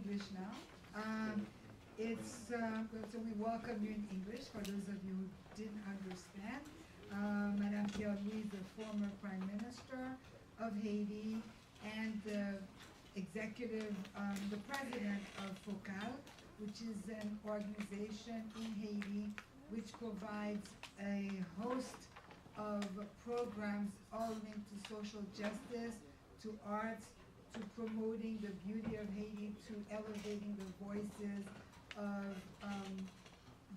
English now. So we welcome you in English for those of you who didn't understand. Madame Pierre-Louis is the former Prime Minister of Haiti and the the president of FOCAL, which is an organization in Haiti which provides a host of programs all linked to social justice, to arts, to promoting the beauty of Haiti, to elevating the voices of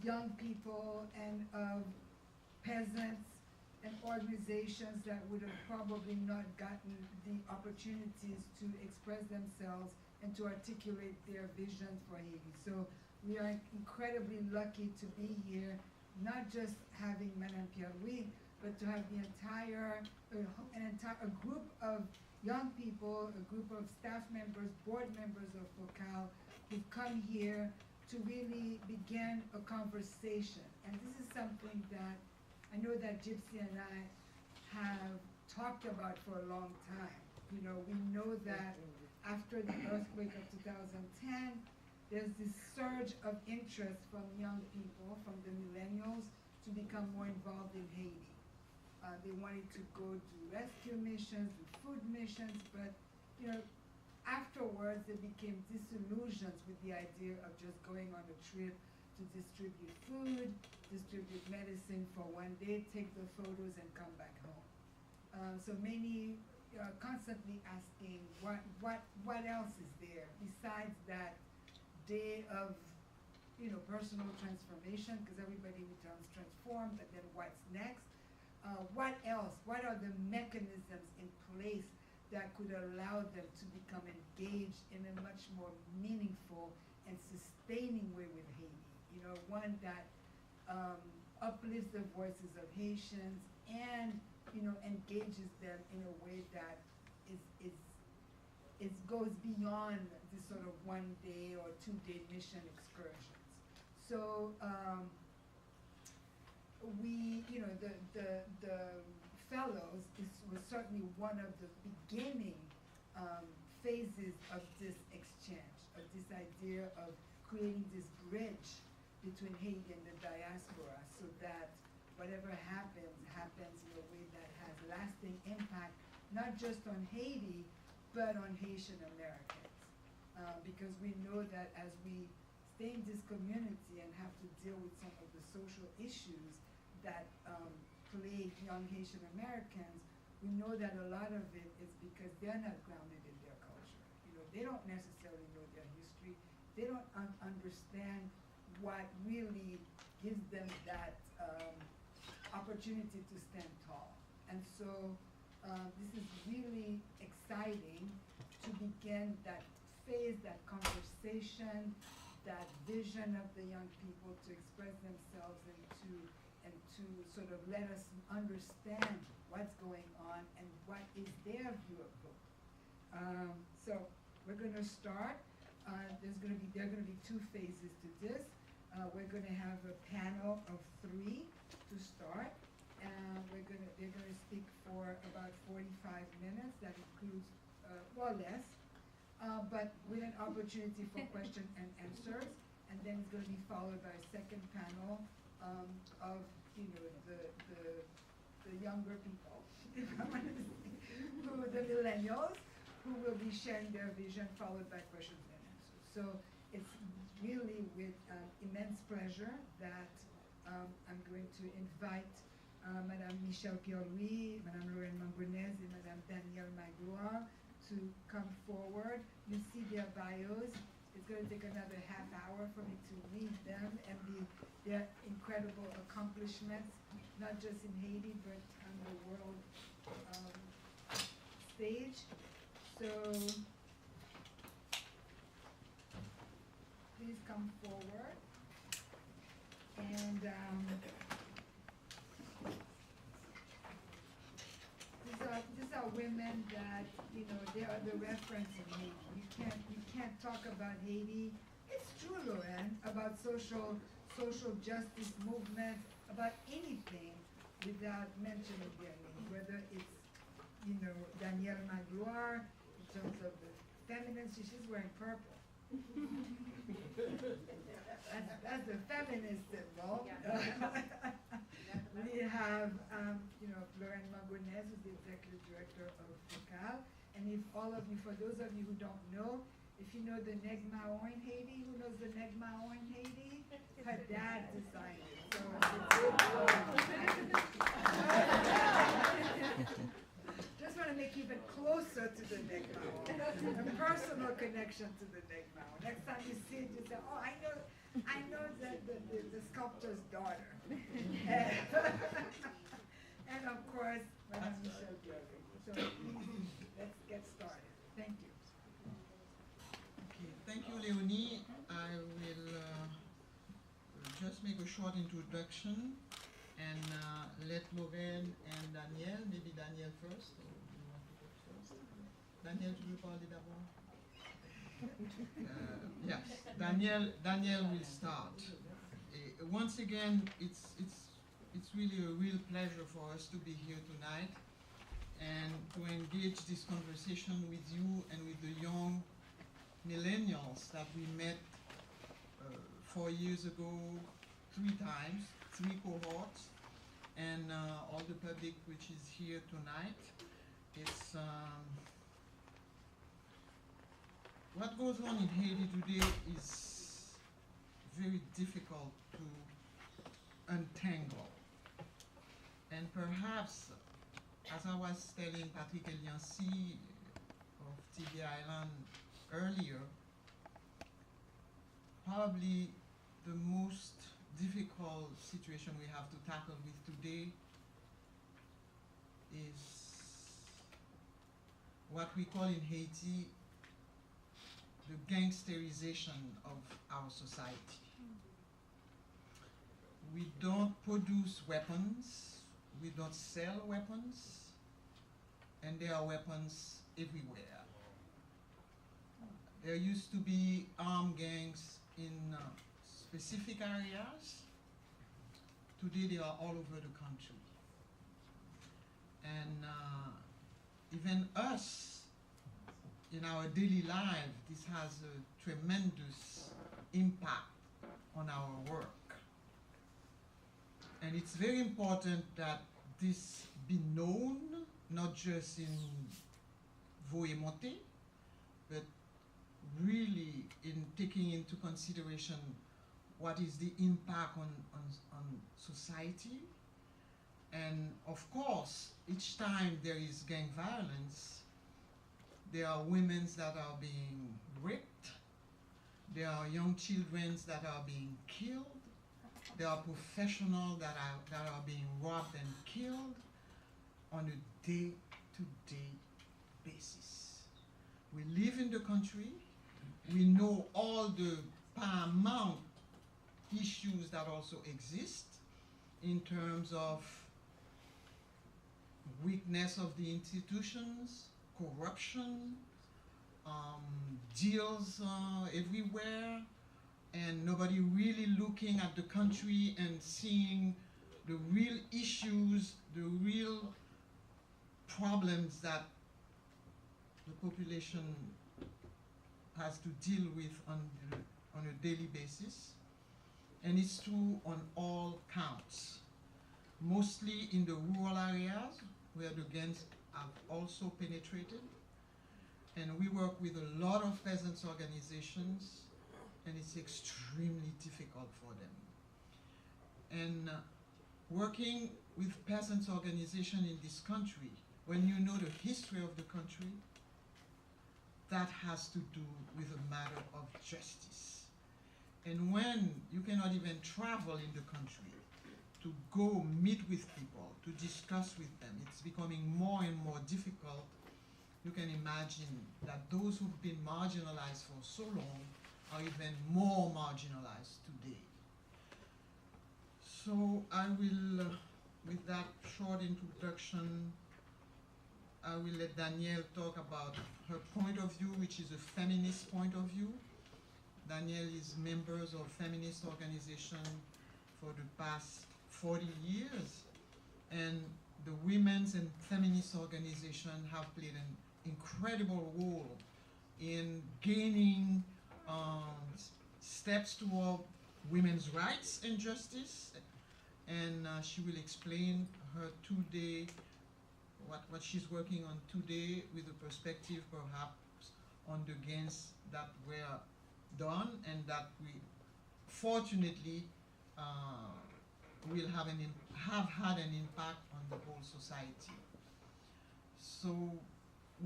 young people and of peasants and organizations that would have probably not gotten the opportunities to express themselves and to articulate their vision for Haiti. So we are incredibly lucky to be here, not just having Madame Pierre-Louis, but to have the a group of young people, a group of staff members, board members of FOCAL, who've come here to really begin a conversation. And this is something that I know that Gypsy and I have talked about for a long time. You know, we know that after the earthquake of 2010, there's this surge of interest from young people, from the millennials, to become more involved in Haiti. They wanted to go do rescue missions, do food missions, but you know, afterwards they became disillusioned with the idea of just going on a trip to distribute food, distribute medicine for one day, take the photos and come back home. So many are constantly asking what else is there besides that day of personal transformation, because everybody returns transformed, but then what's next? What else? What are the mechanisms in place that could allow them to become engaged in a much more meaningful and sustaining way with Haiti? You know, one that uplifts the voices of Haitians and engages them in a way that goes beyond this sort of 1 day or 2 day mission excursions. So the fellows was certainly one of the beginning phases of this exchange, of this idea of creating this bridge between Haiti and the diaspora, so that whatever happens in a way that has lasting impact, not just on Haiti, but on Haitian Americans. Because we know that as we stay in this community and have to deal with some of the social issues that plague young Haitian Americans, we know that a lot of it is because they're not grounded in their culture. You know, they don't necessarily know their history. They don't understand what really gives them that opportunity to stand tall. And so this is really exciting to begin that phase, that conversation, that vision of the young people to express themselves and to sort of let us understand what's going on and what is their view of hope. So we're going to start. There are going to be 2 phases to this. We're going to have a panel of 3 to start. They're going to speak for about 45 minutes. That includes or less, but with an opportunity for question and answers. And then it's going to be followed by a second panel of the younger people, if I want to say, the millennials, who will be sharing their vision, followed by questions and answers. So it's really with immense pleasure that I'm going to invite Madame Michelle Pierre-Louis, Madame Lorraine Mangonez, and Madame Danielle Magloire to come forward. You see their bios. It's going to take another half hour for me to read them and their incredible accomplishments, not just in Haiti, but on the world stage. So please come forward. And these are women that, they are the reference in Haiti. You can't talk about Haiti. It's true, Lorraine, about social justice movement, about anything without mentioning their name, whether it's, Danielle Magloire, in terms of the feminine, she's wearing purple. That's the feminist symbol. Yeah. We have, Florent Magonès, who's the executive director of FOCAL. And if all of you, for those of you who don't know, if you know the Neg Mao in Haiti, who knows the Neg Mao in Haiti? Her dad designed it. So just want to make even closer to the Neg Mao, a personal connection to the Neg Mao. Next time you see it, you say, oh, I know the sculptor's daughter. And of course, Madame Michelle Gilbert. So let's get started. Thank you. Okay, thank you, Leonie. I will just make a short introduction and let Lorraine and Daniel, maybe Daniel first. Or you want to go first? Daniel, tu veux parler d'abord? Yes, Daniel will start. Once again, it's really a real pleasure for us to be here tonight and to engage this conversation with you and with the young millennials that we met 4 years ago, 3 times, 3 cohorts, and all the public which is here tonight. It's what goes on in Haiti today is very difficult to untangle. And perhaps, as I was telling Patrick Eliancy of TV Island earlier, probably the most difficult situation we have to tackle with today is what we call in Haiti the gangsterization of our society. We don't produce weapons, we don't sell weapons, and there are weapons everywhere. There used to be armed gangs in specific areas. Today they are all over the country. And even us, in our daily life, this has a tremendous impact on our work. And it's very important that this be known, not just in Voé-Monté, but really in taking into consideration what is the impact on society. And of course, each time there is gang violence, there are women that are being raped, there are young children that are being killed, there are professionals that are being robbed and killed on a day-to-day basis. We live in the country, we know all the paramount issues that also exist in terms of weakness of the institutions, corruption, deals everywhere, and nobody really looking at the country and seeing the real issues, the real problems that the population has to deal with on a daily basis. And it's true on all counts. Mostly in the rural areas where the gangs have also penetrated. And we work with a lot of peasants organizations, and it's extremely difficult for them. And working with peasants organizations in this country, when you know the history of the country, that has to do with a matter of justice. And when you cannot even travel in the country to go meet with people, to discuss with them, it's becoming more and more difficult. You can imagine that those who've been marginalized for so long are even more marginalized today. So I will, with that short introduction, I will let Danielle talk about her point of view, which is a feminist point of view. Danielle is members of feminist organization for the past 40 years, and the women's and feminist organization have played an incredible role in gaining steps toward women's rights and justice, and she will explain her today, what she's working on today, with a perspective perhaps on the gains that were done and that we fortunately will have had an impact on the whole society. So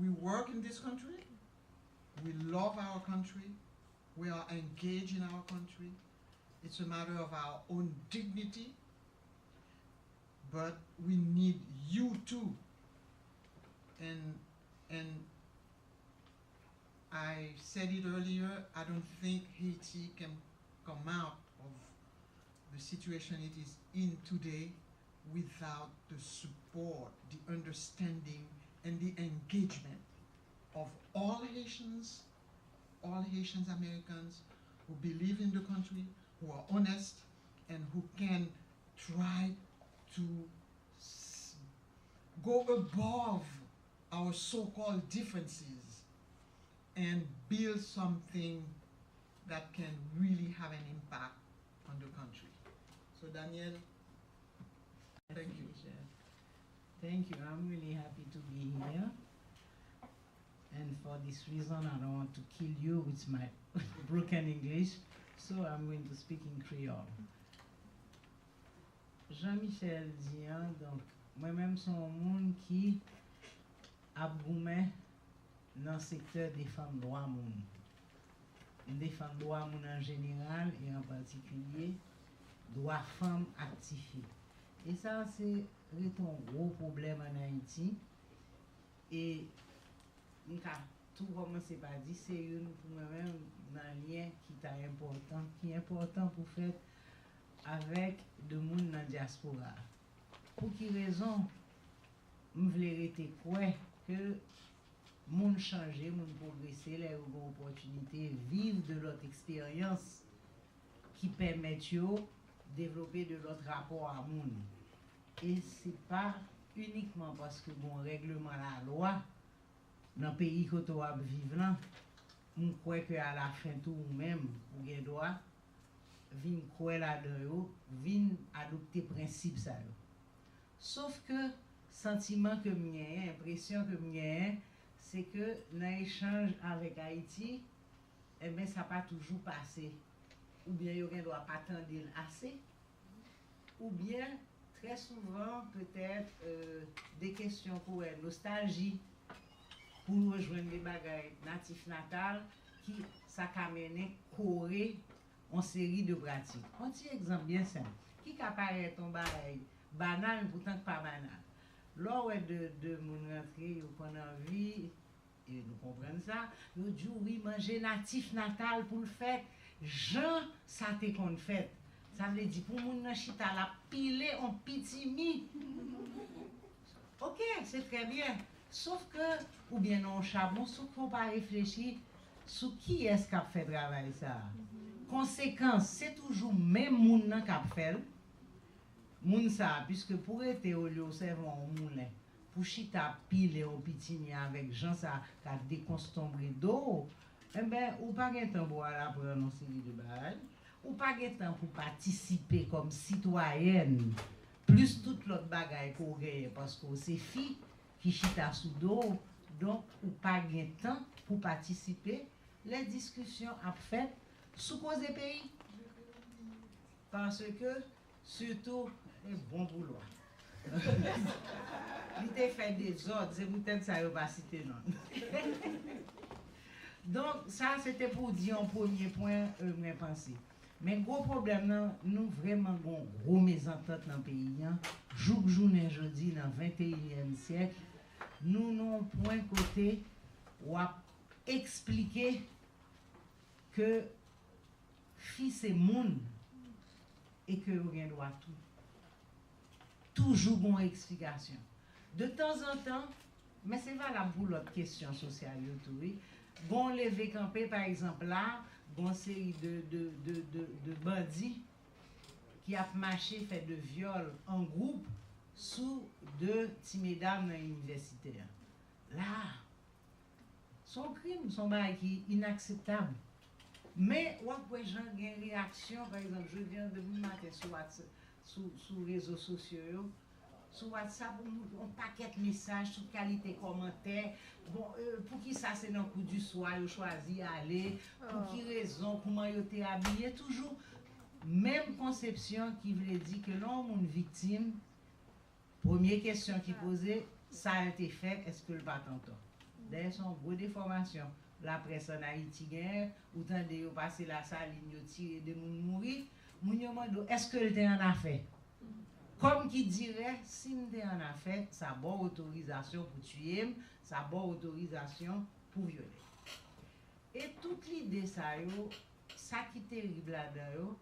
we work in this country, we love our country, we are engaged in our country. It's a matter of our own dignity, but we need you too. And I said it earlier, I don't think Haiti can come out of the situation it is in today without the support, the understanding, and the engagement of all Haitians Americans who believe in the country, who are honest, and who can try to go above our so-called differences and build something that can really have an impact on the country. So Daniel, thank you. Thank you. I'm really happy to be here. And for this reason, I don't want to kill you with my broken English, so I'm going to speak in Creole. Jean-Michel Dian, donc, moi-même, son monde qui a boumé dans le secteur des femmes droits moun. Des femmes droits moun en général et en particulier droits femmes actifiées. Et ça, c'est un gros problème en Haïti. Et nous avons tout commencé par dire, c'est une pour moi-même un lien qui est important pour faire avec le monde dans la diaspora. Pour quelle raison je voulais rester quoi que le monde change, le monde progresser, les opportunités, vivre de l'autre expérience qui permet de développer de l'autre rapport à monde. Et ce n'est pas uniquement parce que bon règlement la loi dans le pays que tu vas vivre là, je crois qu'à la fin tout même ou bien droit vinn croire là-dedans, vinn adopter principe ça. Sauf que sentiment que j'ai, impression que j'ai, c'est que dans l'échange avec Haïti, eh ben ça pas toujours passé. Ou bien il ne doit pas attendre assez, ou bien très souvent peut-être des questions pour elle, nostalgie, pour rejoindre les bagages natifs natales qui ça mené corée en série de pratiques. Un petit exemple bien simple. Qui apparaît ton bagage banal pourtant pas banal. Lors de mon rentrée, vous prenez envie et nous comprenons ça, nous disons oui, manger natif natal pour le faire, Jean ça t'est qu'on fait. Ça veut dire pour mon chita la piler en petit mi. OK, c'est très bien. Sauf que, ou bien non, charbon, sauf qu'on pas réfléchir sur qui est-ce qui a fait travail ça. Conséquence, c'est toujours même moun qui a fait. Moun ça, puisque pour être au lieu de servir un moulin, pour chita pile au pitini avec gens ça, qui a déconstombré d'eau, eh ben, ou pas de temps pour aller prendre une série de bagages, ou pas de temps pour participer comme citoyenne, plus toute l'autre bagaille qu'on gagne, parce que c'est fille qui chita sous dos, donc ou pas de temps pour participer les discussions à faire sous cause des pays. Parce que, surtout, les bons boulot. Il t'a fait des ordres, c'est peut-être ça, il va citer non. Donc, ça, c'était pour dire un premier point, mes pensées. Mais le gros problème, nous vraiment avons gros mésentente dans le pays. Journée, jeudi, dans le 21e siècle, nous n'avons point côté ou à expliquer que fils et monde et que rien doit tout. Toujours bonne explication. De temps en temps, mais c'est valable pour l'autre question sociale. Oui. Bon lever campé, par exemple, là, bon série de bandits qui a marché, fait de viol en groupe sous deux petits mesdames universitaires. Là, son crime, son bail qui est inacceptable. Mais, ouais, j'ai une réaction, par exemple, je viens de vous matin sur WhatsApp, sur les réseaux sociaux, sur WhatsApp, on paquet de messages, sur qualité commentaire. Bon, pour qui ça c'est dans le coup du soir, ils choisi aller, pour qui raison, comment ils étaient habillés, toujours même conception qui voulait dire que l'homme est une victime. Première question qui posait, ça a été fait, est-ce que le pas tantôt? D'ailleurs, c'est une grosse déformation. La presse en Haïti, ou tant de passer la saline, tirer des gens mourir, est-ce que le en a fait? Comme qui dirait, si nous en a fait, ça a bonne autorisation pour tuer, ça a bonne autorisation pour violer. Et toute l'idée, ça qui est terrible là-dedans,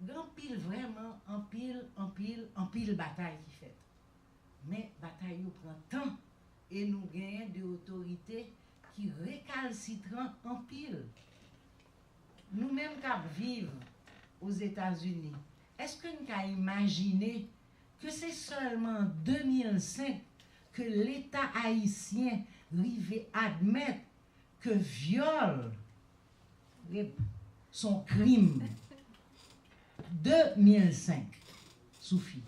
grand pile vraiment, en pile bataille qui fait. Mais bataille prend temps et nous gagnons des autorités qui récalcitrent en pile. Nous-mêmes qui vivons aux États-Unis, est-ce que nous avons imaginé que c'est seulement en 2005 que l'État haïtien arrivait à admettre que viol son crime? 2005 suffit.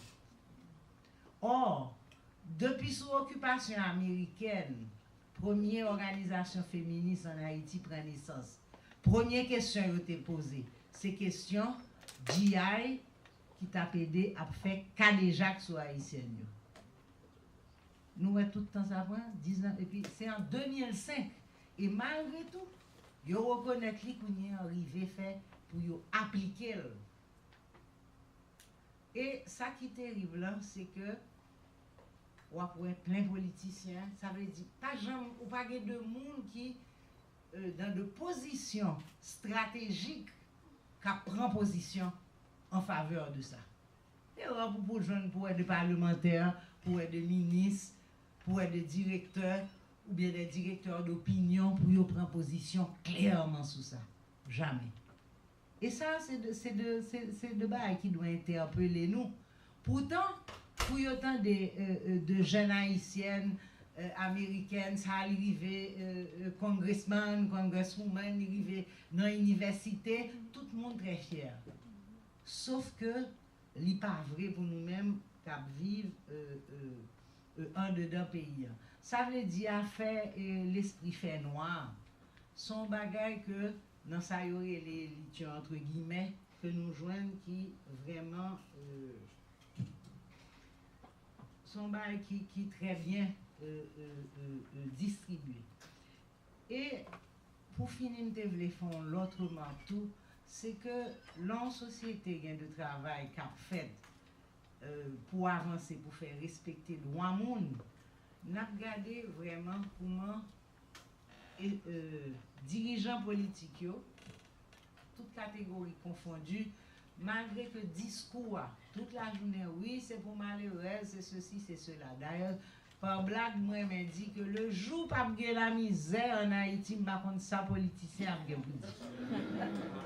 Or, depuis son occupation américaine, première organisation féministe en Haïti prend naissance. Première question qui a été posée, c'est question GI qui t'a aidé à faire Cadéjac sur Haïtien. Nous avons tout le temps ça prend 10 ans, et puis c'est en 2005. Et malgré tout, ils reconnaissent qu'on est arrivé fait pour appliquer. Et ça qui est terrible là, c'est que ou après plein politiciens, ça veut dire pas jamais ou pas de monde qui dans de positions stratégiques qui prend position en faveur de ça. Et pour jeunes, pour être des parlementaires, pour être des ministres, pour être des directeurs ou bien des directeurs d'opinion pour prendre position clairement sur ça. Jamais. Et ça, c'est de bail qui doit interpeller nous. Pourtant, pour autant de jeunes haïtiennes, américaines, ça arrive, congressman, congresswoman, arrive dans l'université, tout le monde très fier. Sauf que, ce n'est pas vrai pour nous-mêmes qui vivons en dedans pays. Ça veut dire à faire l'esprit fait noir. Son bagage que dans ça y aurait les entre guillemets que nous joignent qui vraiment son bagage qui très bien distribué. Et pour finir de les fonds l'autrement tout, c'est que l'en société gain de travail qu'a fait pour avancer, pour faire respecter le droit monde, n'a regardé vraiment comment dirigeants politiques, toutes catégories confondues, malgré que discours, toute la journée, oui, c'est pour malheureux, c'est ceci, c'est cela. D'ailleurs, par blague, moi, je me dis que le jour où il y a la misère en Haïti, je ne sais pas ça, politicien, je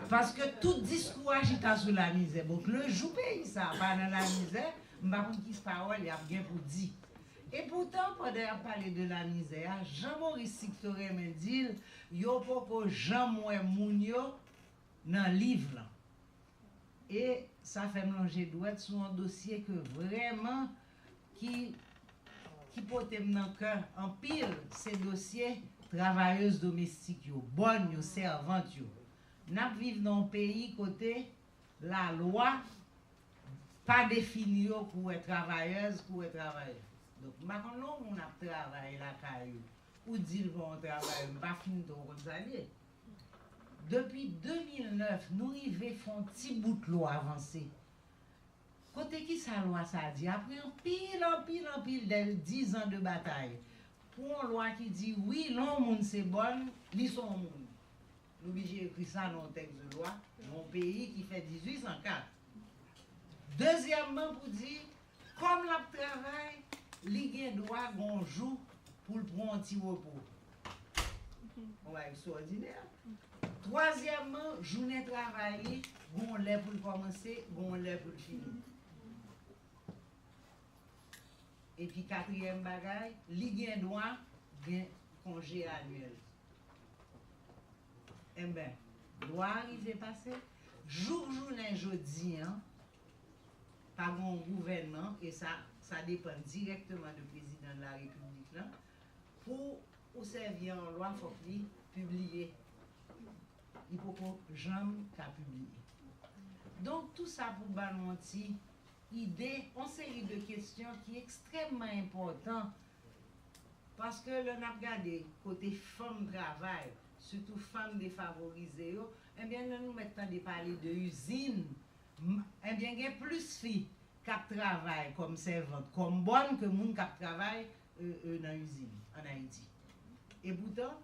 parce que tout discours agite sur la misère. Donc, le jour où ça, pas dans la misère, je ne sais pas qui se parole, il y a bien pour dire. Et pourtant, pendant parler de la misère, Jean-Maurice Sictoré me dit, il n'y a pas que Jean-Moué Mounio dans le livre. Et ça fait mélanger doigt sur un dossier que vraiment, qui porte dans le cœur en pile, ces dossiers travailleuses domestiques, bonnes, servantes. Nous vivons dans un pays côté la loi pas définie pour être travailleuse, pour être travailleur. Donc, maintenant, on a travaillé la caillou, ou dit qu'on travaille, pas fini de resaler. Depuis 2009, nous arrivons à faire un petit bout de loi avancée. Côté qui sa loi, ça dit, après un pile de 10 ans de bataille, pour une loi qui dit, oui, l'homme c'est bon, ils sont monde. Nous avons écrit ça dans le texte de loi, dans un pays qui fait 1804. Deuxièmement, pour dire, comme le travail, il a droit d'un jour pour le prendre un petit repos. On va extraordinaire. Troisièmement, journée travaillée, on l'a pour le commencer, on l'a pour le finir. Et puis quatrième bagaille, il a droit d'un congé annuel. Eh bien, doit arriver passer. Journée jeudi, hein, par mon gouvernement, et ça dépend directement du président de la République, là, pour servir en loi, il faut qu'il publier. Il faut que jamais qu'à publier. Donc, tout ça pour balancer idée, une série de questions qui est extrêmement important. Parce que l'on a regardé côté femmes travail, surtout femmes défavorisées, eh bien, nous mettons de parler de usine. Eh bien, il y a plus de filles qui travaillent comme servantes, comme bonnes que les gens qui travaillent dans l'usine en Haïti. Et pourtant,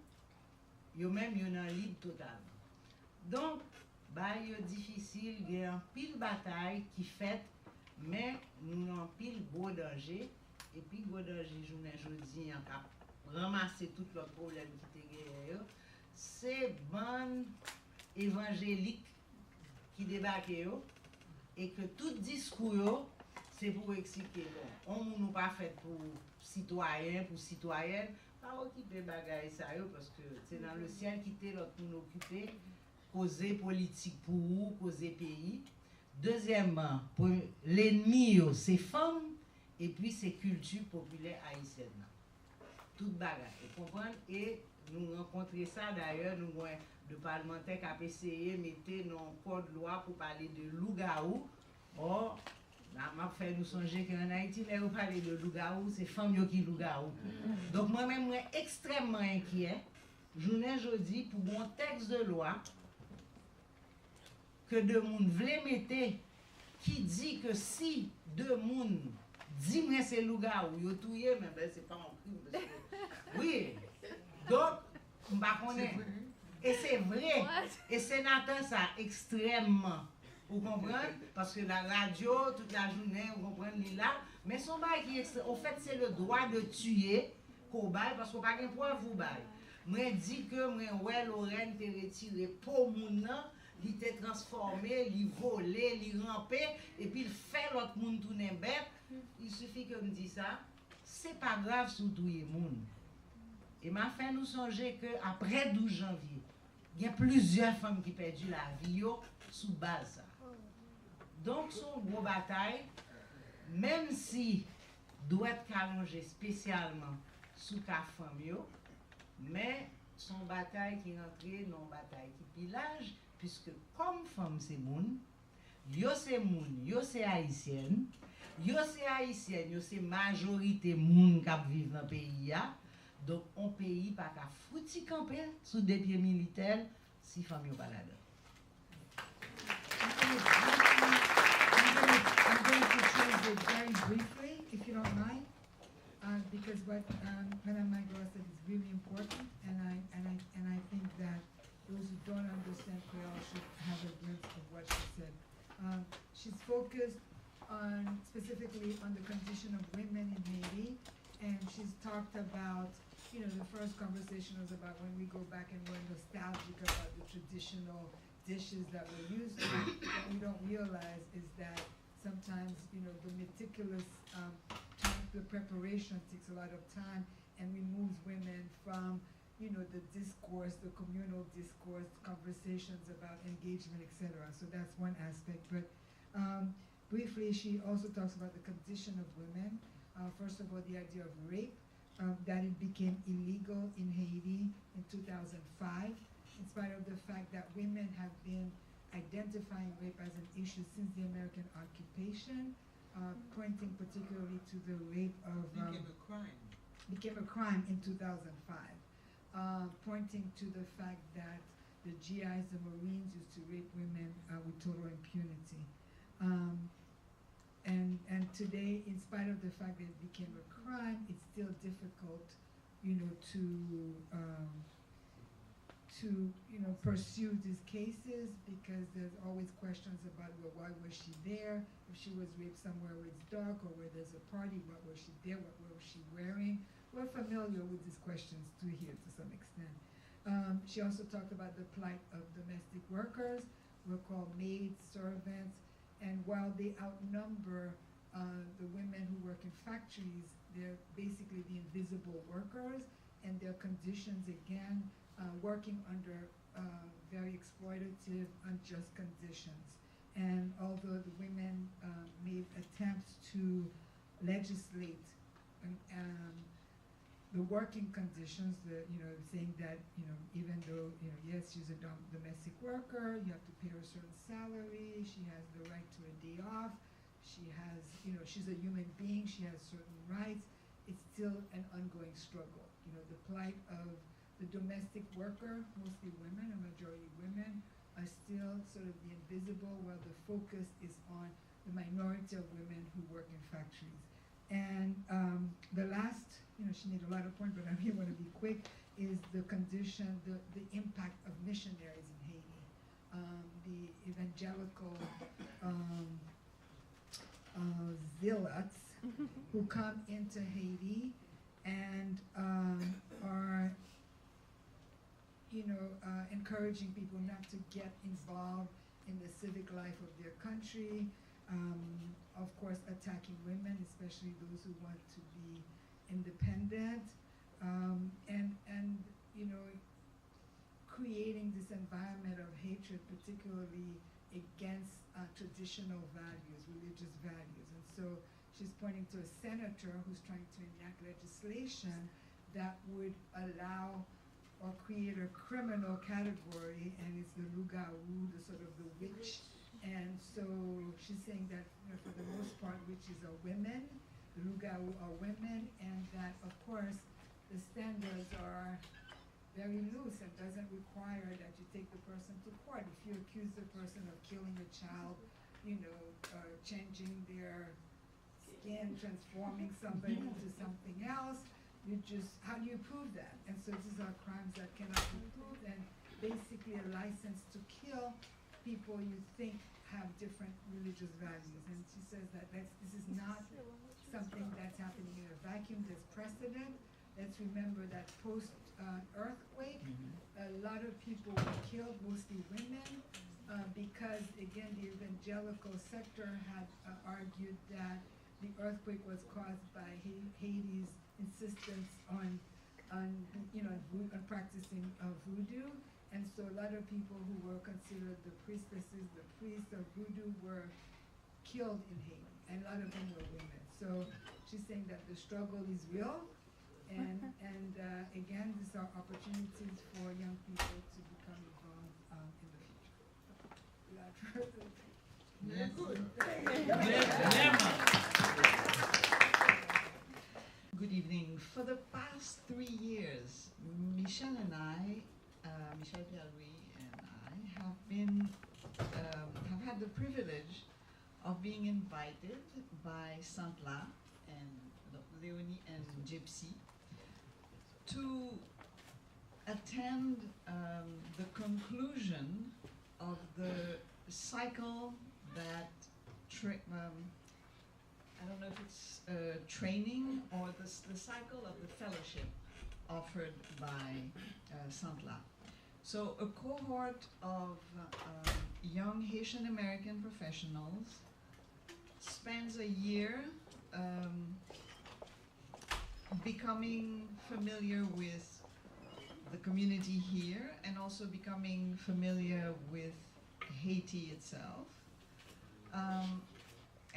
ils même en libre totalement. Donc, il est difficile, il y a un pile bataille qui fait, mais nous avons un pile gros danger. Et puis, gros danger, journée jeudi, on a ramassé tout le problème qui était derrière. C'est bon évangélique qui débarque et que tout discours, c'est pour expliquer, bon, on nous pas fait pour citoyens, pour citoyennes, pas occuper bagaille ça, parce que c'est dans le ciel qui était l'autre nous occuper, causer politique pour vous, causer pays. Deuxièmement, pour l'ennemi, c'est femmes, et puis c'est culture populaire haïtienne. Tout bagaille, vous comprenez? Et nous rencontrons ça d'ailleurs, nous avons le parlementaire qui a essayé de mettre dans le code de loi pour parler de loup-garou. Or, m'a fait nous songer qu'en Haïti, là, on parle de loup-garou, c'est femmes qui loup-garou. Donc moi-même, je suis extrêmement inquiet. Journée jeudi pour mon texte de loi que de monde voulait mettre qui dit que si deux monde dit moi c'est loup-garou, yo touye, mais ben c'est pas un crime. Oui. Donc, on va connaître. Et c'est vrai. Et sénateur, ça extrêmement. Vous comprenez? Parce que la radio, toute la journée, vous comprenez, là. Mais son bail qui est. En fait, c'est le droit de tuer qu'on bail, parce qu'on n'a pas de preuve, vous bail. Moi, dit que moi, ouais, Lorraine t'est retiré pour moun, il t'est transformé, il volé, il rampé, et puis il fait l'autre monde tourner bête. Il suffit que me dise ça. C'est pas grave sous tout le monde. Et m'a fait nous songer qu'après 12 janvier, il y a plusieurs femmes qui ont perdu la vie sous base. Donc, son gros bataille, même si doit être allongé spécialement sous la femme, mais son bataille qui rentre dans bataille qui pillage, puisque comme femme c'est moun, yo c'est moun, yo c'est haïtienne, yo c'est majorité moun qui vivent dans le pays. Donc, on pays pas qu'à fouti camper sous des pieds militaires si femme yo pas là-dedans. I'm going to translate very briefly, if you don't mind, because what Madame Magloire said is really important, and I think that those who don't understand Creole should have a glimpse of what she said. She's focused specifically on the condition of women in Haiti, and she's talked about, the first conversation was about when we go back and we're nostalgic about the traditional dishes that we're used to. What we don't realize is that sometimes, the meticulous the preparation takes a lot of time and removes women from, the discourse, the communal discourse, conversations about engagement, etc. So that's one aspect. But briefly, she also talks about the condition of women. First of all, the idea of rape, that it became illegal in Haiti in 2005, in spite of the fact that women have been identifying rape as an issue since the American occupation, pointing particularly to the rape of... became a crime in 2005, pointing to the fact that the GIs, the Marines, used to rape women with total impunity. And today, in spite of the fact that it became a crime, it's still difficult, to pursue these cases, because there's always questions about, well, why was she there? If she was raped somewhere where it's dark or where there's a party, what was she there? What was she wearing? We're familiar with these questions too here to some extent. She also talked about the plight of domestic workers. We're called maids, servants, and while they outnumber the women who work in factories, they're basically the invisible workers, and their conditions, again, working under very exploitative, unjust conditions. And although the women made attempts to legislate the working conditions, saying that, even though, yes, she's a domestic worker, you have to pay her a certain salary, she has the right to a day off, she has, she's a human being, she has certain rights, it's still an ongoing struggle. The plight of the domestic worker, mostly women, a majority women, are still sort of the invisible, while the focus is on the minority of women who work in factories. And the last, she made a lot of points, but I really want to be quick, is the condition, the impact of missionaries in Haiti. The evangelical zealots who come into Haiti and are, encouraging people not to get involved in the civic life of their country, of course attacking women, especially those who want to be independent, and creating this environment of hatred, particularly against traditional values, religious values. And so she's pointing to a senator who's trying to enact legislation that would allow or create a criminal category, and it's the loup-garou, the sort of the witch. And so she's saying that, for the most part, witches are women, the loup-garou are women, and that, of course, the standards are very loose and doesn't require that you take the person to court. If you accuse the person of killing a child, changing their skin, transforming somebody into something else, how do you prove that? And so these are crimes that cannot be proved, and basically a license to kill people you think have different religious values. And she says that this is not something that's happening in a vacuum. There's precedent. Let's remember that post-earthquake, a lot of people were killed, mostly women, because, again, the evangelical sector had argued that the earthquake was caused by Haiti's insistence on practicing voodoo. And so a lot of people who were considered the priestesses, the priests of voodoo, were killed in Haiti, and a lot of them were women. So she's saying that the struggle is real, and again, these are opportunities for young people to become involved in the future. Without further ado. Very good. Good evening. For the past 3 years, Michel and I, Michel Pierre-Louis and I, have had the privilege of being invited by Santla and Leonie and Gypsy to attend the conclusion of the cycle that I don't know if it's training or the cycle of the fellowship offered by Santla. So a cohort of young Haitian American professionals spends a year becoming familiar with the community here and also becoming familiar with Haiti itself.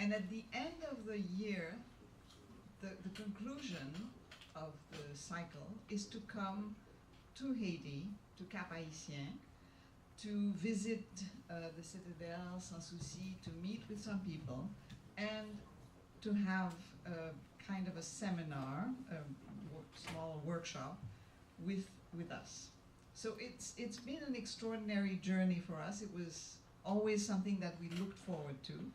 And at the end of the year, the conclusion of the cycle is to come to Haiti, to Cap Haïtien, to visit the Citadelle Sans Souci, to meet with some people, and to have a kind of a seminar, a small workshop with us. So it's been an extraordinary journey for us. It was always something that we looked forward to,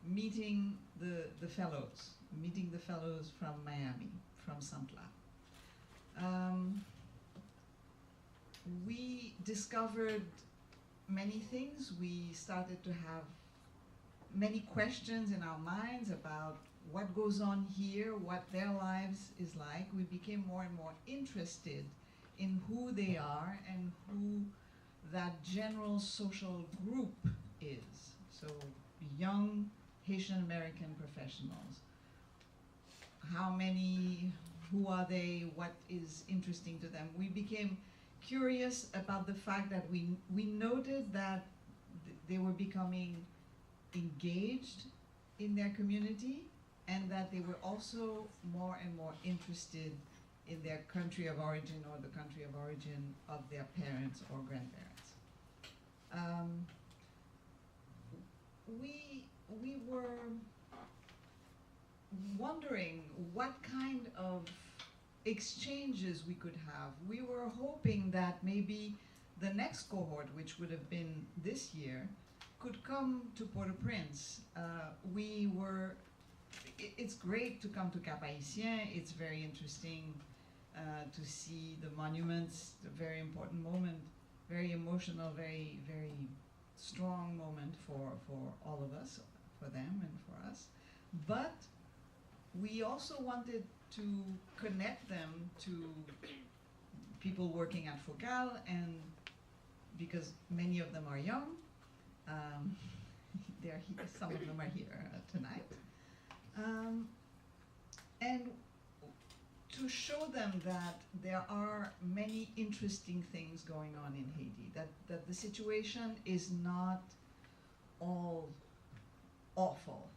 meeting the fellows from Miami, from Santla. We discovered many things. We started to have many questions in our minds about what goes on here, what their lives is like. We became more and more interested in who they are and who that general social group is. So young Haitian American professionals. How many, who are they, what is interesting to them? We became curious about the fact that we noted that they were becoming engaged in their community, and that they were also more and more interested in their country of origin or the country of origin of their parents or grandparents. We were wondering what kind of exchanges we could have. We were hoping that maybe the next cohort, which would have been this year, could come to Port-au-Prince. It's great to come to Cap Haitien. It's very interesting to see the monuments, a very important moment, very emotional, very, very strong moment for all of us, for them and for us. But we also wanted to connect them to people working at Focal, and because many of them are young, they're here, some of them are here tonight, and to show them that there are many interesting things going on in Haiti, that the situation is not all awful,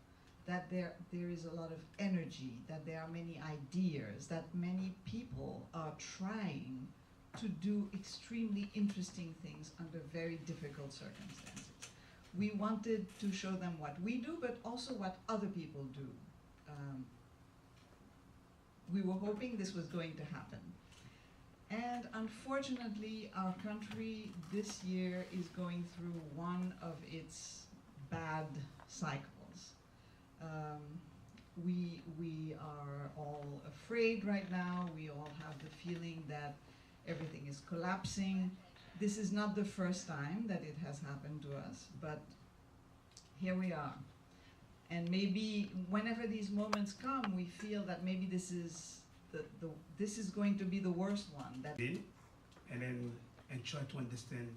that there is a lot of energy, that there are many ideas, that many people are trying to do extremely interesting things under very difficult circumstances. We wanted to show them what we do, but also what other people do. We were hoping this was going to happen. And unfortunately, our country this year is going through one of its bad cycles. We are all afraid right now. We all have the feeling that everything is collapsing. This is not the first time that it has happened to us, but here we are. And maybe whenever these moments come, we feel that maybe this is this is going to be the worst one. That and try to understand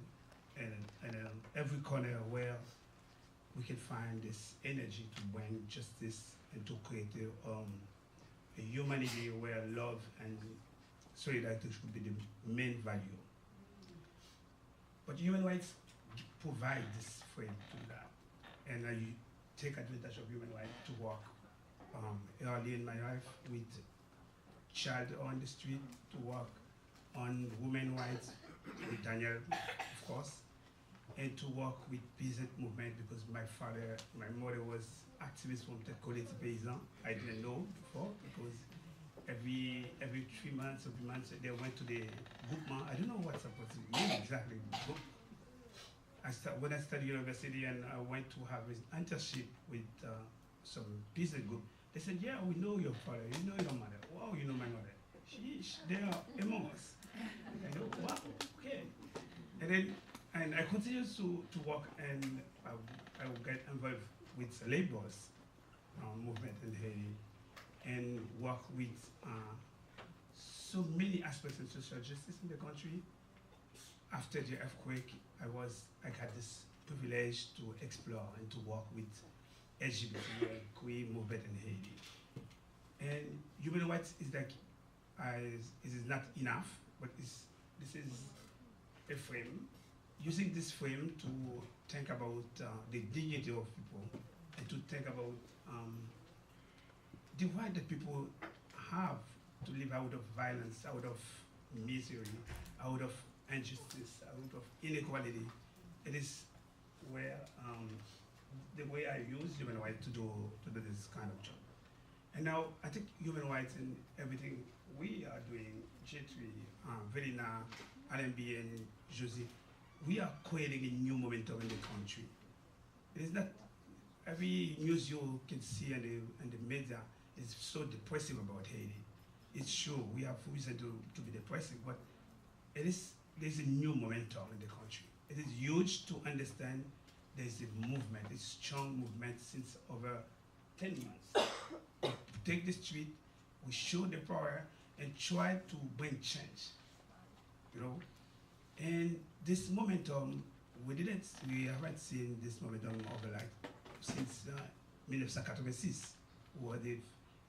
and every corner where we can find this energy to bring justice and to create a humanity where love and solidarity should be the main value. But human rights provide this frame to that, and I take advantage of human rights to work early in my life with child on the street, to work on women rights with Daniel, of course, and to work with peasant movement because my mother was activist from the Collectif Paysan. I didn't know before because every 3 months or 3 months they went to the groupement. I don't know what's supposed to mean exactly. When I studied university and I went to have an internship with some peasant group, they said, yeah, we know your father, you know your mother. Wow, you know my mother. They are among us. I know, wow, okay. And I continue to work, and I will get involved with laborers movement in Haiti and work with so many aspects of social justice in the country. After the earthquake, I got this privilege to explore and to work with LGBT and queer movement in Haiti. And human rights is like, it is not enough, but this is a frame. Using this frame to think about the dignity of people and to think about the right that people have to live out of violence, out of misery, out of injustice, out of inequality. It is where the way I use human rights to do this kind of job. And now I think human rights and everything we are doing, J3, Velina, LMB, and Josie, we are creating a new momentum in the country. It is not every news you can see in the media is so depressive about Haiti. It's true, we have reason to be depressive, but there's a new momentum in the country. It is huge to understand there's a movement, a strong movement since over 10 months. We take the street, we show the power, and try to bring change, you know? And this momentum, we haven't seen this momentum over like since 1986, where the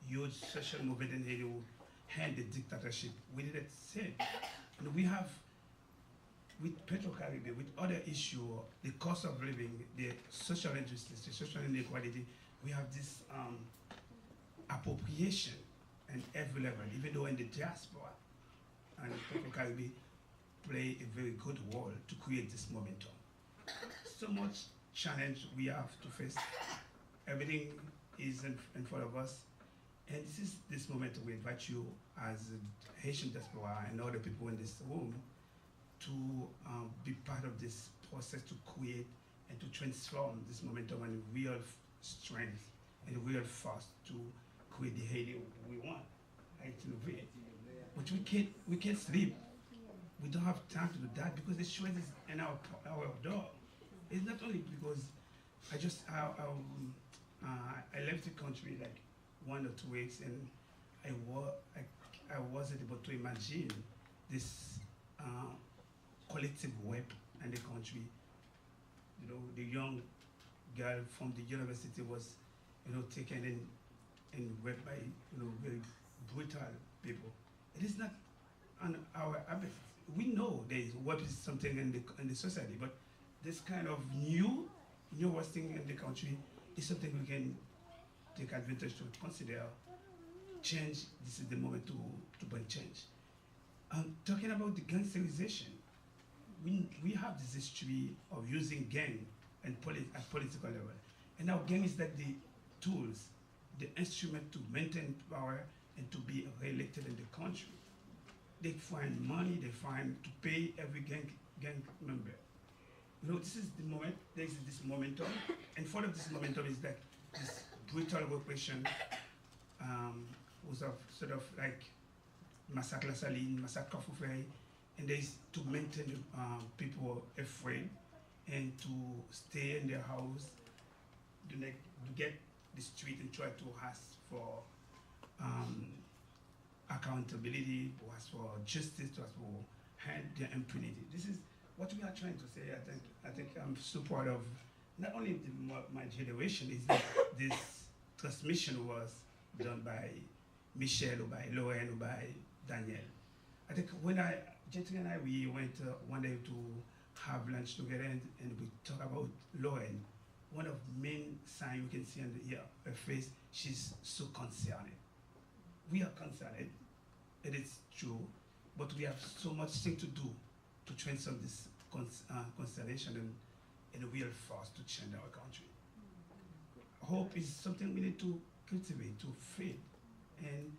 huge social movement in Haiti who had the dictatorship. We didn't see it. And we have with Petro-Caribbean, with other issues, the cost of living, the social injustice, the social inequality, we have this appropriation at every level, even though in the diaspora, and Petro-Caribbean play a very good role to create this momentum. So much challenge we have to face. Everything is in front of us. And this is this moment we invite you as a Haitian diaspora and other people in this room to be part of this process to create and to transform this momentum and real strength and real force to create the Haiti we want, Haiti we create. But we can't sleep. We don't have time to do that because the choice is in our door. It's not only because I left the country like 1 or 2 weeks and I wasn't able to imagine this collective web in the country. You know, the young girl from the university was, you know, taken and raped by, you know, very brutal people. It is not on our habit. We know there is what is something in the society, but this kind of newest thing in the country is something we can take advantage to consider change. This is the moment to bring change. Talking about the gangsterization, we have this history of using gang and at political level. And now gang is like the tools, the instrument to maintain power and to be re-elected in the country. They find money, they find to pay every gang member. You know, this is the moment, there is this momentum, and part of this momentum is that this brutal repression was of sort of like Massacre La Saline, Massacre Foufoué, and there is to maintain people afraid and to stay in their house, to get the street and try to ask for accountability, to ask for justice, to ask for their impunity. This is what we are trying to say. I think I'm so proud of not only my generation, is that this transmission was done by Michel or by Lorraine or by Daniel. I think when Jetri and I, we went one day to have lunch together and we talk about Lorraine. One of the main signs you can see on her face, she's so concerned. We are concerned, it is true, but we have so much thing to do to transform this constellation and a real force to change our country. Hope is something we need to cultivate, to feed. And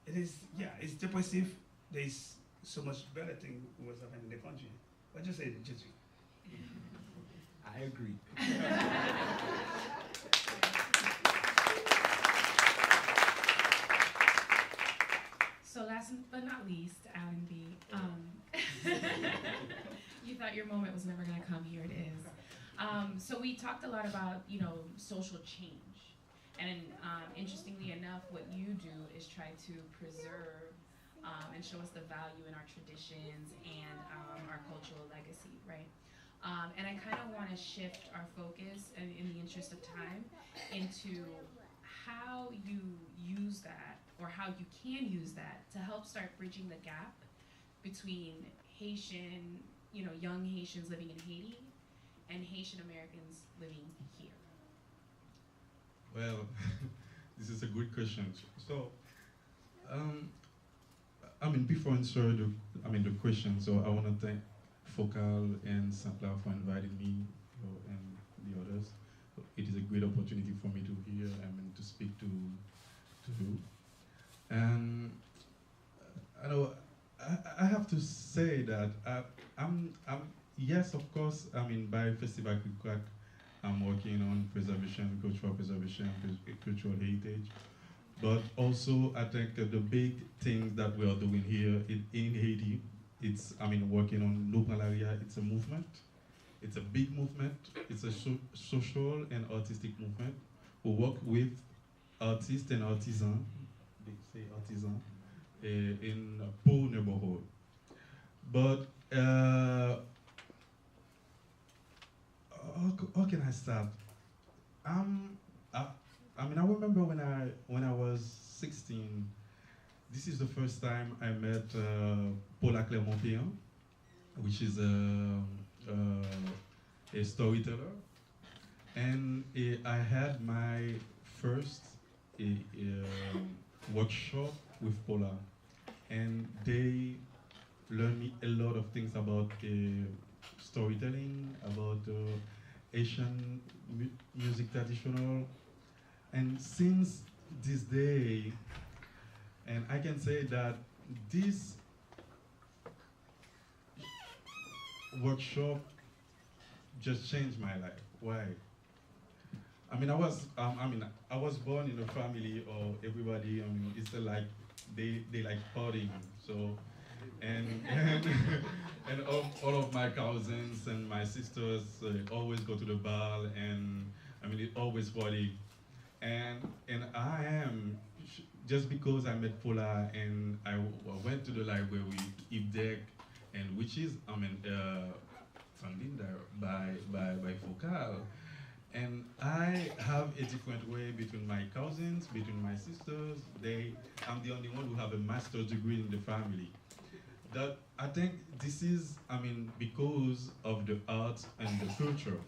it is, yeah, it's depressive. There is so much better thing was happening in the country. What you say, Gigi? I agree. So last but not least, Alan B. You thought your moment was never going to come. Here it is. So we talked a lot about, you know, social change, and interestingly enough, what you do is try to preserve and show us the value in our traditions and our cultural legacy, right? And I kind of want to shift our focus, in the interest of time, into how you use that, or how you can use that to help start bridging the gap between Haitian, you know, young Haitians living in Haiti and Haitian Americans living here. Well, this is a good question. So, I mean, before answering the question, so I want to thank Focal and Saint-Lar for inviting me, you know, and the others. So it is a great opportunity for me to hear and to speak to you. And I know I have to say that I'm yes, of course. I mean, by Festival Quick, I'm working on preservation, cultural preservation, cultural heritage. But also, I think the big thing that we are doing here in Haiti, it's, I mean, working on no malaria. It's a movement. It's a big movement. It's a social and artistic movement. We work with artists and artisans. They say artisan in a poor neighborhood. But how can I start? I mean, I remember when I was 16. This is the first time I met Paula Clermont-Pierre. which is a storyteller. And I had my first workshop with Paula, and they learned me a lot of things about storytelling, about Asian music traditional. And since this day, and I can say that this workshop just changed my life. Why? I mean, I was born in a family of everybody. I mean, it's like they like partying. So, and all of my cousins and my sisters always go to the bar, and I mean, it always party. And I am just because I met Paula and I went to the library with Deck, and which is funded by Focal. And I have a different way between my cousins, between my sisters. I'm the only one who have a master's degree in the family. That I think this is, because of the arts and the culture.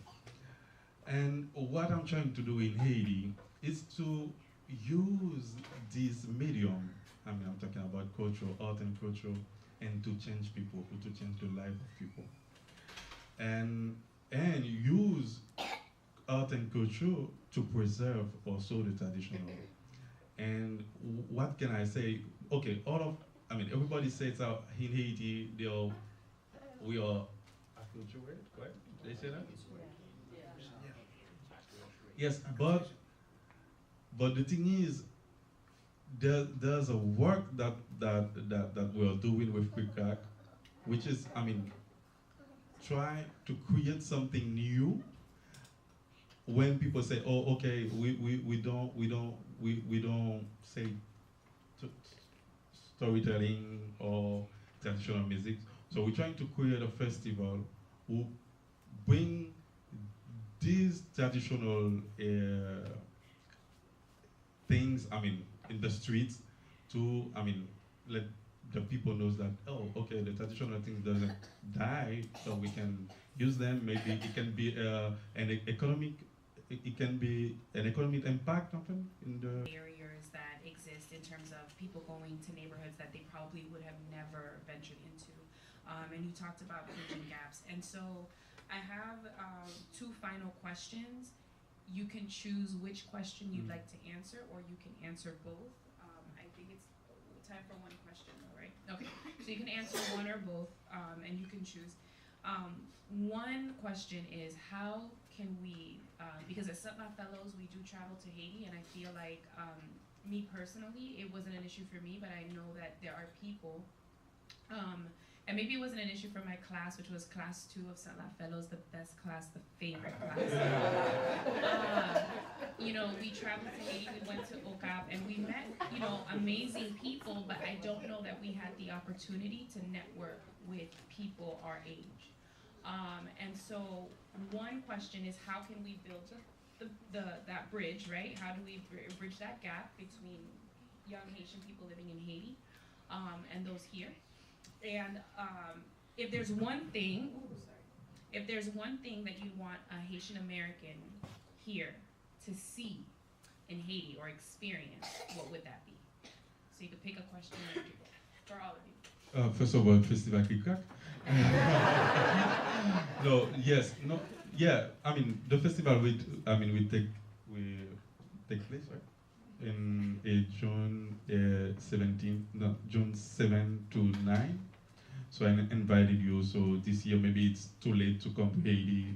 And what I'm trying to do in Haiti is to use this medium, I'm talking about culture, art and culture, and to change people, to change the life of people. And use art and culture to preserve also the traditional. And what can I say? Okay, everybody says out in Haiti, we are acculturated, right? They say that? Yes, but the thing is, there's a work that we are doing with QuickCrack, which is, try to create something new. When people say, "Oh, okay, we don't say storytelling or traditional music," so we're trying to create a festival who bring these traditional things, in the streets to, let the people knows that, oh, okay, the traditional thing doesn't die, so we can use them. Maybe it can be an economic, it can be an economic impact often in the barriers that exist in terms of people going to neighborhoods that they probably would have never ventured into. And you talked about bridging gaps. And so I have two final questions. You can choose which question you'd like to answer, or you can answer both. I think it's time for one question though, right? Okay, so you can answer one or both, and you can choose. One question is, how can we, because as Sutla Fellows, we do travel to Haiti, and I feel like, me personally, it wasn't an issue for me, but I know that there are people, and maybe it wasn't an issue for my class, which was class 2 of Sutla Fellows, the best class, the favorite class. We traveled to Haiti, we went to OCAP, and we met, amazing people, but I don't know that we had the opportunity to network with people our age. And so one question is, how can we build that bridge, right? How do we bridge that gap between young Haitian people living in Haiti and those here? And if there's one thing that you want a Haitian American here to see in Haiti or experience, what would that be? So you could pick a question for all of you. First of all, Festival QuickCrack. No, yes, no, yeah. The festival we take place, right? In June 7 to 9. So I invited you. So this year maybe it's too late to come to Haiti,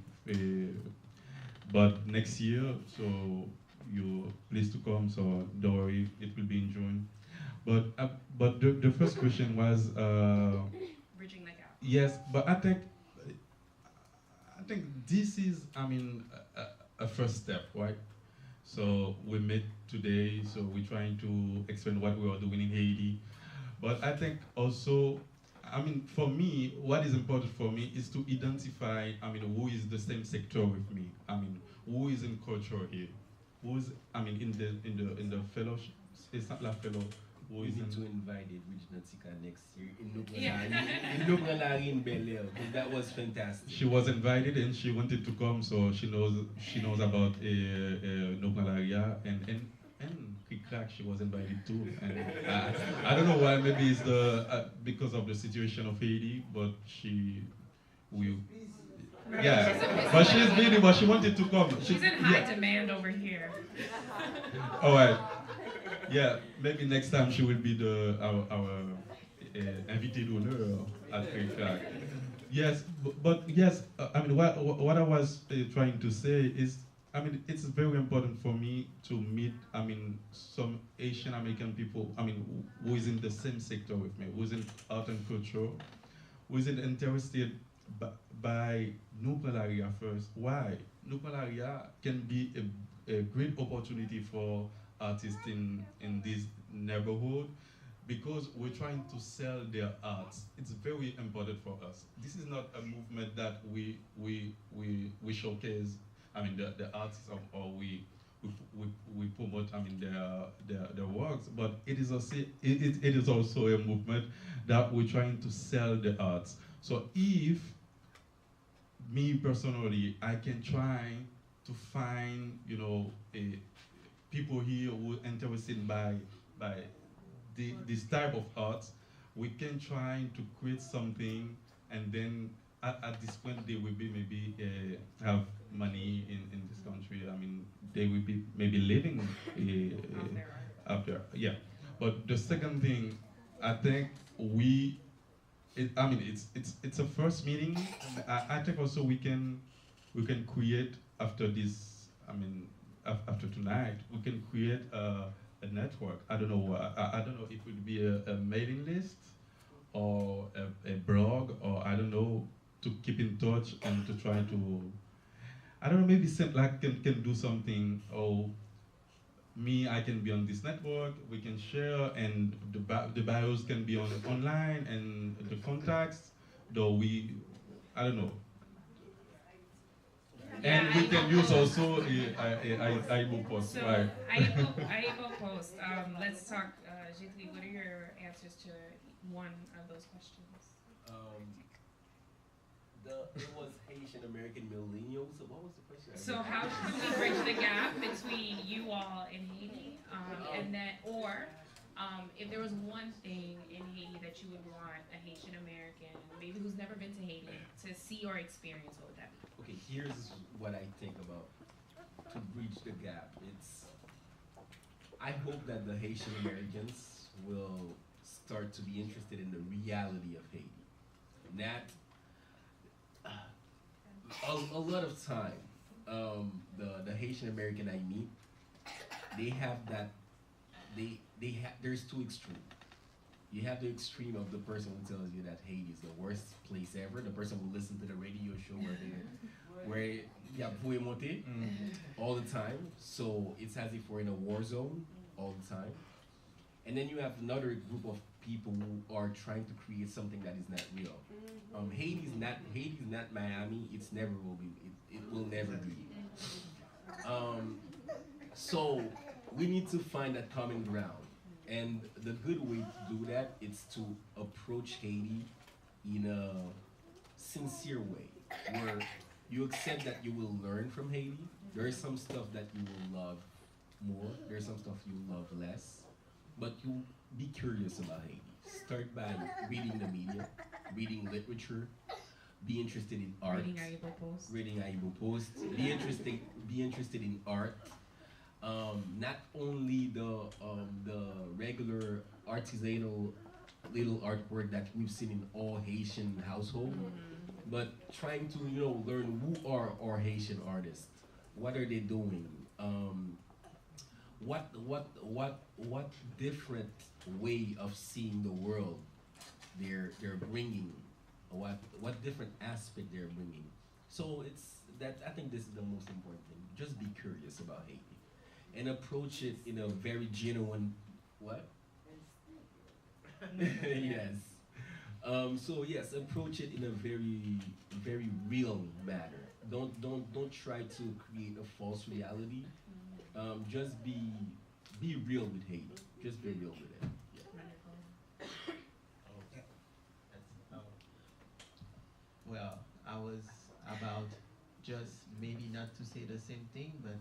but next year, so you're pleased to come. So don't worry, it will be in June. But the first question was bridging the gap. yes, but I think this is a first step, right? So we met today, so we're trying to explain what we are doing in Haiti. But I think also, for me, what is important for me is to identify, who is the same sector with me. Who is in culture here? Who's, in the fellowship, it's not like fellow, who We is need in to invite Regina Tika next year in Yeah. Nuklalari in Bel Air, because that was fantastic. she was invited and she wanted to come, so she knows about no malaria and Kikrak. She was invited too, and I don't know why. Maybe it's the because of the situation of Haiti, but we yeah, but she's busy, but she wanted to come. She's in high demand over here. All right. Yeah, maybe next time she will be our invité d'honneur at Kikrak. Yes, but yes, I mean, what I was trying to say is, I mean, it's very important for me to meet, I mean, some Asian American people, I mean, who is in the same sector with me, who is in art and culture, who is interested by nuclear first. Why? Nuclear can be a great opportunity for artists in this neighborhood, because we're trying to sell their arts. It's very important for us. This is not a movement that we showcase. I mean, the artists or we promote. I mean, their works. But it is also a movement that we're trying to sell the arts. So if me personally, I can try to find people here who are interested by this type of art, we can try to create something, and then at this point they will be maybe have money in this country. I mean, they will be maybe living up there. Yeah. But the second thing, I think it's a first meeting. I think also we can create after this. I mean, after tonight, we can create a network. I don't know. I don't know if it would be a mailing list or a blog, or I don't know, to keep in touch and to try to. I don't know. Maybe like can do something. Or me, I can be on this network. We can share, and the bios can be online, and the contacts. Though I don't know. And we can use also Aibo post, So, right? Aibo post. Let's talk, Jitli, what are your answers to one of those questions? It was Haitian American millennials. So what was the question? So how should we bridge the gap between you all and Haiti, and that, or if there was one thing in Haiti that you would want a Haitian American, maybe who's never been to Haiti, to see or experience, what would that be? Okay, here's what I think about to bridge the gap. I hope that the Haitian Americans will start to be interested in the reality of Haiti. Not a lot of time, the Haitian American I meet, they have that. There's two extremes. You have the extreme of the person who tells you that Haiti is the worst place ever. The person who listens to the radio show where you have monte all the time. So it's as if we're in a war zone all the time. And then you have another group of people who are trying to create something that is not real. Haiti's not Miami. It's never will be. It will never be. So we need to find that common ground. And the good way to do that is to approach Haiti in a sincere way, where you accept that you will learn from Haiti. There is some stuff that you will love more. There's some stuff you will love less. But you be curious about Haiti. Start by reading the media, reading literature, be interested in art. Reading Aibo post. Reading Aibo post. Be interested in art. Not only the regular artisanal little artwork that we've seen in all Haitian households, but trying to learn who are our Haitian artists, what are they doing, what different way of seeing the world they're bringing, what different aspect they're bringing. So I think this is the most important thing. Just be curious about Haiti. And approach it in a very genuine what? Yes. So yes, approach it in a very, very real manner. Don't try to create a false reality. Just be real with Haiti. Just be real with it. Yeah. well, I was about just maybe not to say the same thing, but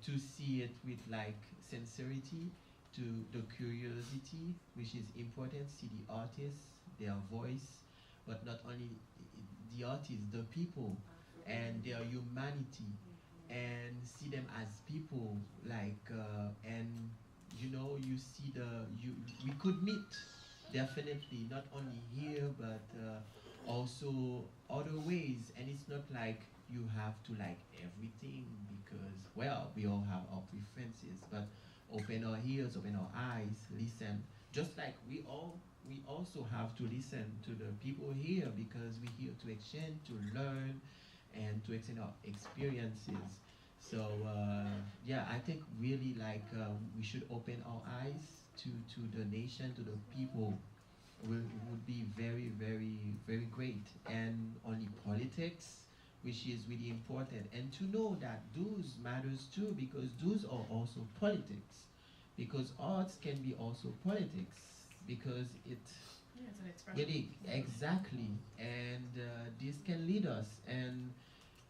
to see it with like sincerity, to the curiosity, which is important, see the artists, their voice, but not only the artists, the people, and their humanity, and see them as people, like, and you know, you see we could meet, definitely, not only here, but also other ways, and it's not like you have to like everything, because, well, we all have our preferences, but open our ears, open our eyes, listen, just like we also have to listen to the people here, because we're here to exchange, to learn, and to exchange our experiences. So yeah, I think really like we should open our eyes to the nation, to the people. Would be very, very, very great. And only politics, which is really important, and to know that those matters too, because those are also politics, because arts can be also politics, because it Yeah, it's an expression. really, exactly, and this can lead us, and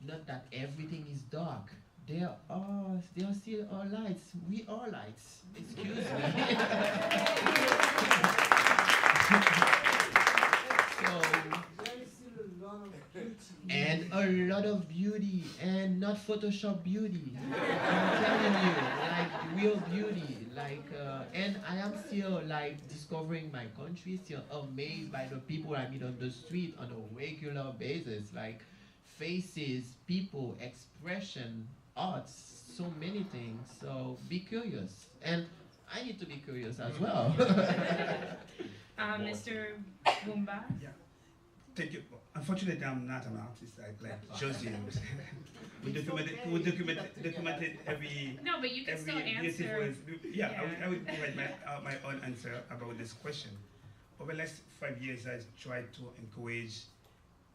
not that everything is dark. There are still are lights. We are lights. Excuse me. So, and a lot of beauty, and not Photoshop beauty. I'm telling you, like real beauty. Like, and I am still like discovering my country. Still amazed by the people I meet on the street on a regular basis. Like faces, people, expression, arts, so many things. So be curious, and I need to be curious as well. Mr. Bumba? Yeah. Thank you. Unfortunately, I'm not an artist like Josie. we documented every. No, but you can still answer. Yeah, Yeah. I would provide my own answer about this question. Over the last 5 years, I tried to encourage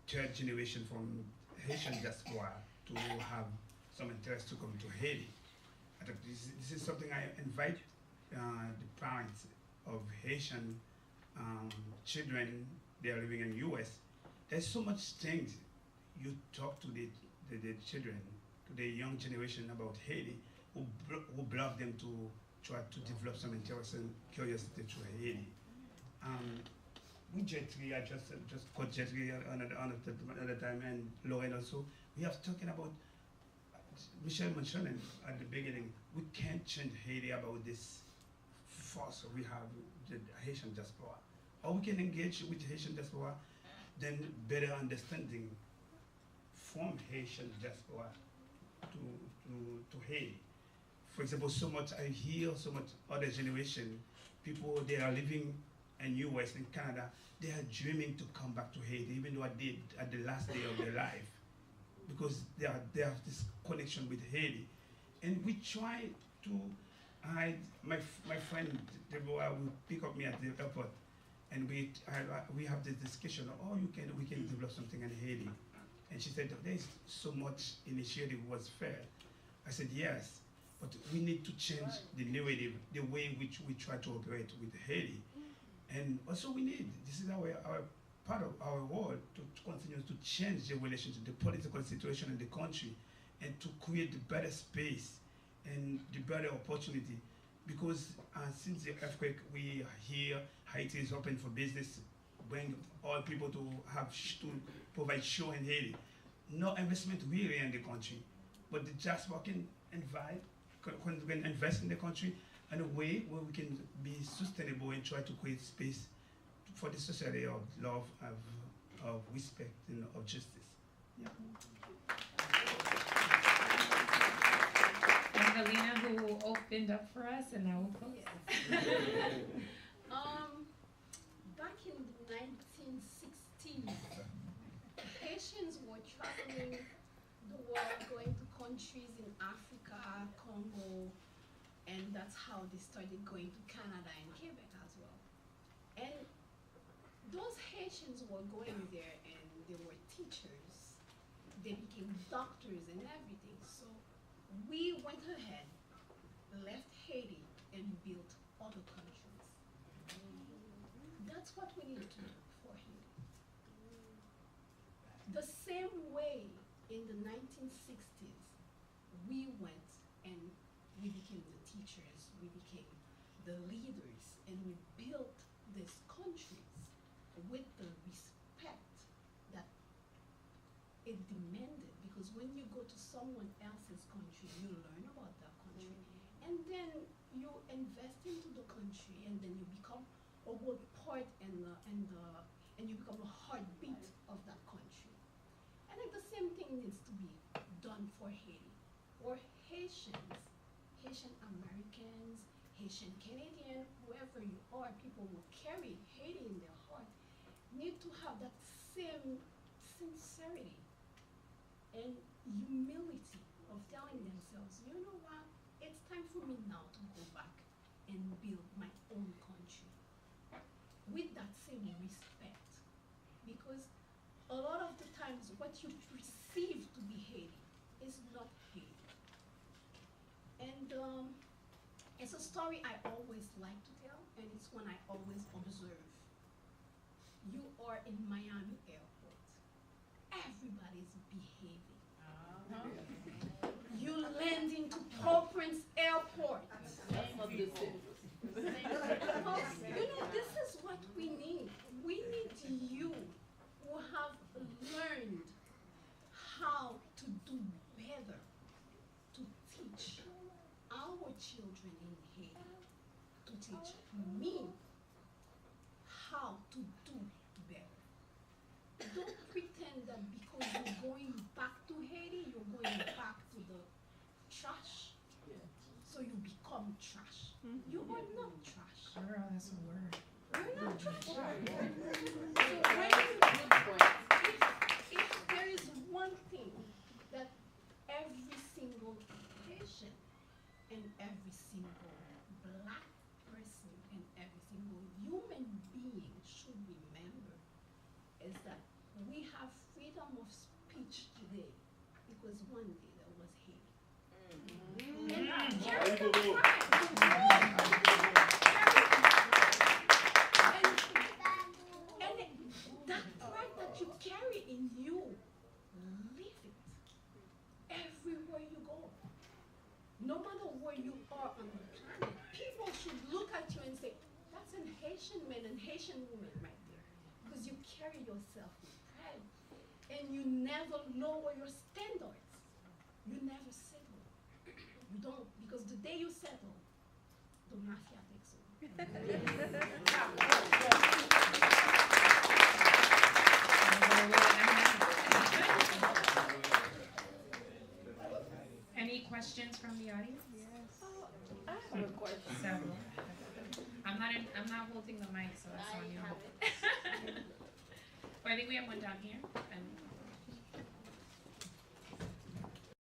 third generation from Haitian diaspora to have some interest to come to Haiti. I think this is something I invite the parents of Haitian children. They are living in the U.S. There's so much things you talk to the children, to the young generation about Haiti, who block them to try to develop some interest and curiosity to Haiti. With Jetri, I just quote Jetri another time, and Lauren also. We have talking about, Michelle mentioned at the beginning, we can't change Haiti about this force we have, the Haitian diaspora. Or we can engage with Haitian diaspora, then better understanding from Haitian diaspora to Haiti. For example, so much I hear, so much other generation, people, they are living in US and Canada, they are dreaming to come back to Haiti, even though at the last day of their life, because they have this connection with Haiti. And we try to my friend Deborah will pick up me at the airport, and we have this discussion. Oh, we can develop something in Haiti, and she said there is so much initiative was fair. I said yes, but we need to change the narrative, the way in which we try to operate with Haiti, and also we need, this is our part of our world, to continue to change the relationship, the political situation in the country, and to create the better space and the better opportunity. Because since the earthquake, we hear Haiti is open for business, bring all people to have to provide show in Haiti. No investment really in the country, but the diaspora can invest in the country in a way where we can be sustainable and try to create space for the society of love, of respect, and of justice. Yeah. Angelina, who opened up for us, and now we'll close. Back in the 1960s, Haitians were traveling the world, going to countries in Africa, Congo, and that's how they started going to Canada and Quebec as well. And those Haitians were going there, and they were teachers. They became doctors and everything. So we went ahead, left Haiti, and built other countries. That's what we need to do for Haiti. The same way in the 1960s, we went and we became the teachers, we became the leaders, and we built these countries with the respect that it demanded. Because when you go to someone else's country, you learn about that country, and then you invest into the country, and then you become a whole part and you become a heartbeat of that country. I think the same thing needs to be done for Haiti. Or Haitians, Haitian Americans, Haitian Canadian, whoever you are, people who carry Haiti in their heart, need to have that same sincerity and humility of telling themselves, you know what, it's time for me now to go back and build my own country with that same respect. Because a lot of the times what you perceive to be Haiti is not Haiti. And it's a story I always like to tell, and it's one I always observe. You are in Miami Airport. Everybody's behaving. You land into Port-au-Prince Airport. Well, you know, this is what we need. We need you who have learned how to do better, to teach our children in Haiti, to teach me how to do better. Don't pretend that because you're going back to Haiti, you're going back to the trash, so you become trash. You are not trash. Girl, that's a word. You're not trash. So if there is one thing that every single Haitian and every single black person and every single human being should remember, is that we have freedom of speech today because one day there was hate. And carry the pride. And that pride that you carry in you, live it everywhere you go. No matter where you are on the planet, people should look at you and say, that's an Haitian man and Haitian woman right there. Because you carry yourself with pride. And you never lower your standards. You never settle. You don't, because the day you settle, the mafia takes over. Any questions from the audience? I have a question. Several. I'm not holding the mic, so that's on you. Well, I think we have one down here.